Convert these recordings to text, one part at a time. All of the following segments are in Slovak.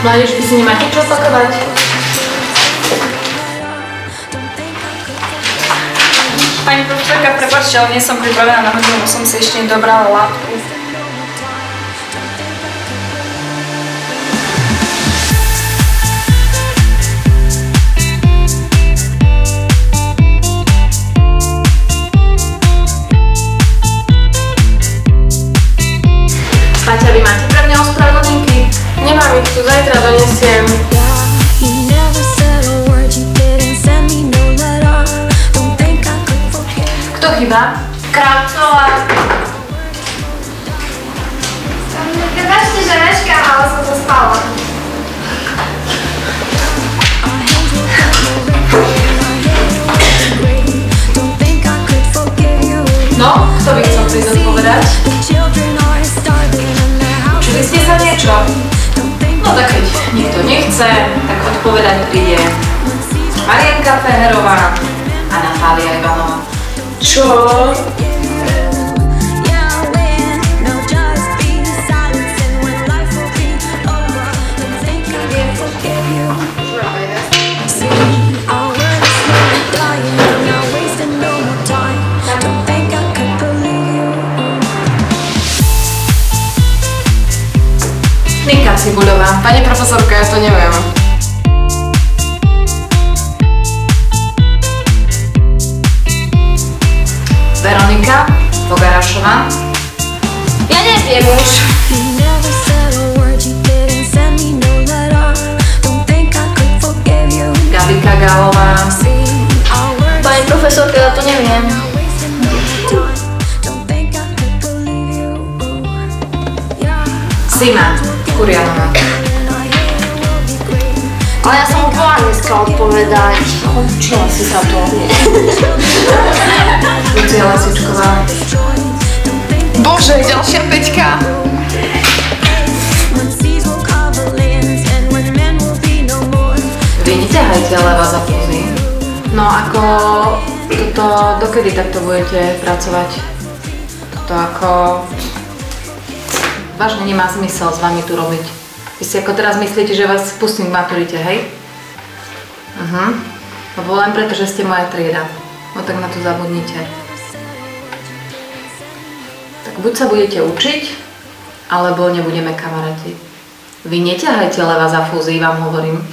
Mládež, vy si nemáte čo opakovať? Pani profesorka, prepáčte, ale nie som pripravená na hodinu, som si ešte nedobrala látku. Paťa, vy máte pre mňa ospravedlnenky? Nemám ich tu, zajtra donesiem. Kto chýba? Kravcová. Prepačte, že meškám, ale som zaspala. No, kto by chcel prísť odpovedať? Čuli ste sa niečo? No tak keď nikto nechce, tak odpovedať príde Marianka Feherová a Natália Ivanová. Čo? Nika Cibuľová. Pani profesorka, ja to neviem. Veronika Bogarašová. Ja neviem už. Gabika Gálová. Pani profesorka, ja to neviem. Sima Kurianová. Ale ja som bola dneska odpovedať. Učila si sa to. Lucia Lasičková. Bože, ďalšia peťka. Vy neťahajte leva za fúzy. No ako dokedy takto budete pracovať? Toto ako... Vážne nemá zmysel s vami tu robiť. Vy si ako teraz myslíte, že vás pustím k maturite, hej? Lebo len preto, že ste moja trieda. No tak na to zabudnite. Tak buď sa budete učiť, alebo nebudeme kamaráti. Vy neťahajte leva za fúzy, vám hovorím.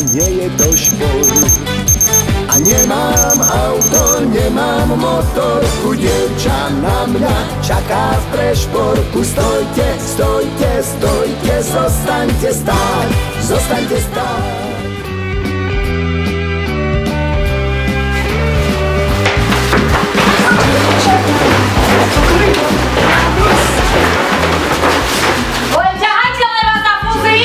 Nie je to šport. A nemám auto, nemám motorku, dievča na mňa čaká v prešporku. Stojte, stojte, stojte, zostaňte stáť, zostaňte stáť. Len ťahajte leva za fúzy!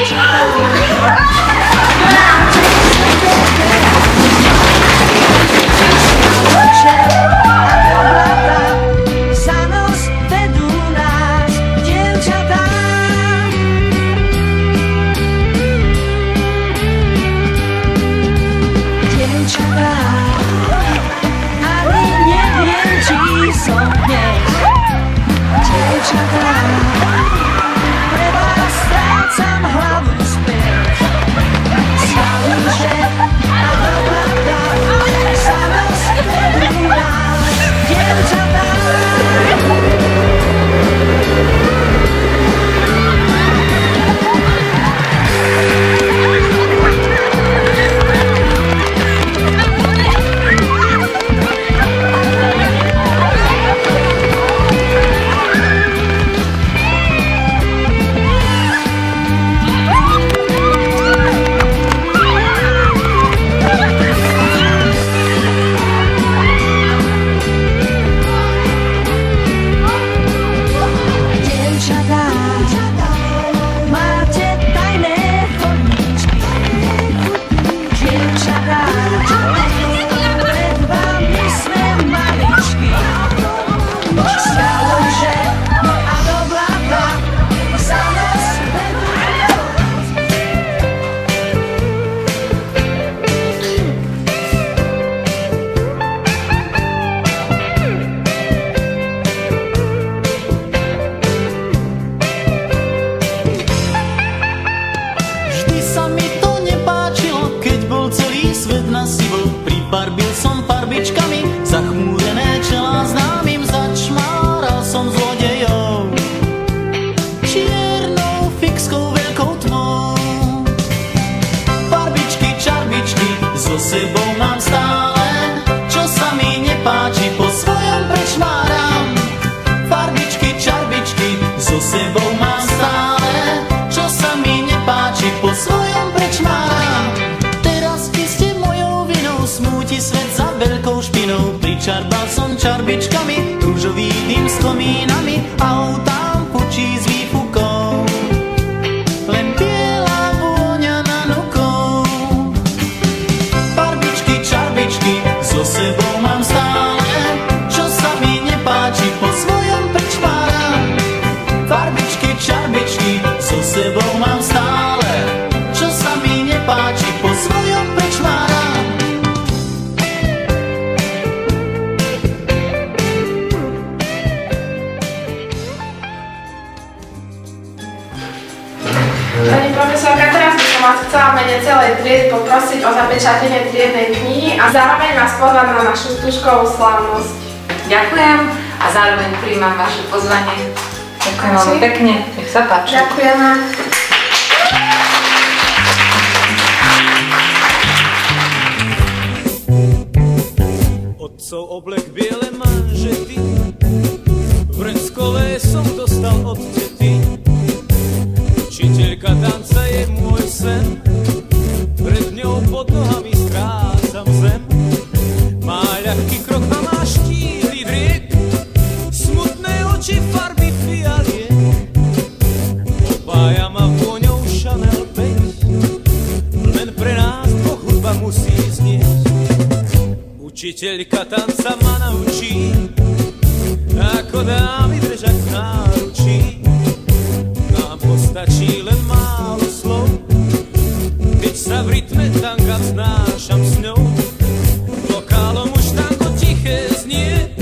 Čarbal som čarbičkami, rúžový dým s komínami, autám pučí s výfukou, len biela vôňa na nukou. Farbičky, čarbičky, so sebou mám stále, čo sa mi nepáči, po svojom prečmáram. Farbičky, čarbičky, so sebou mám stále, čo sa mi nepáči, po svojom prečmáram. Pani profesorka, teraz by som vás chcela mene celej triedy poprosiť o zapečatenie triednej knihy a zároveň vás pozvať na našu stužkovú slávnosť. Ďakujem a zároveň prijímam vaše pozvanie. Ďakujem veľmi pekne, nech sa páči. Ďakujeme. Otcov oblek biele manžety, vrnskové som dostal od tety. Učiteľka tanca je môj sen, pred ňou pod nohami strácam zem. Má ľahký krok a má štíhly driek, smutné oči farby fialiek. Opája ma vôňou Učiteľka tanca ma naučí, ako dámy držať v náručí. Nám postačí len málo slov, keď sa v rytme tanka vznášam s ňou. Vokálom už tango tiché znie,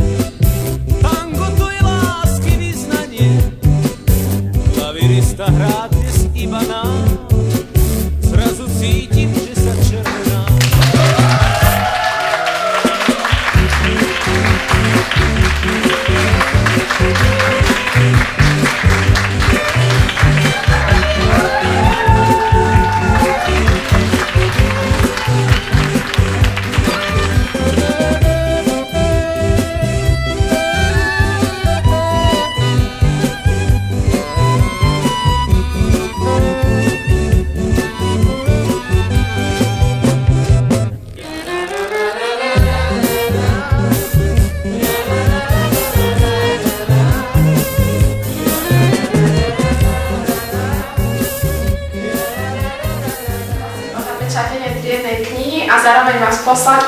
tango to je lásky vyznanie. Klavirista hrá dnes iba nám, zrazu cítim, že sa červená. Zapečatenie triednej knihy a zároveň vás poslať...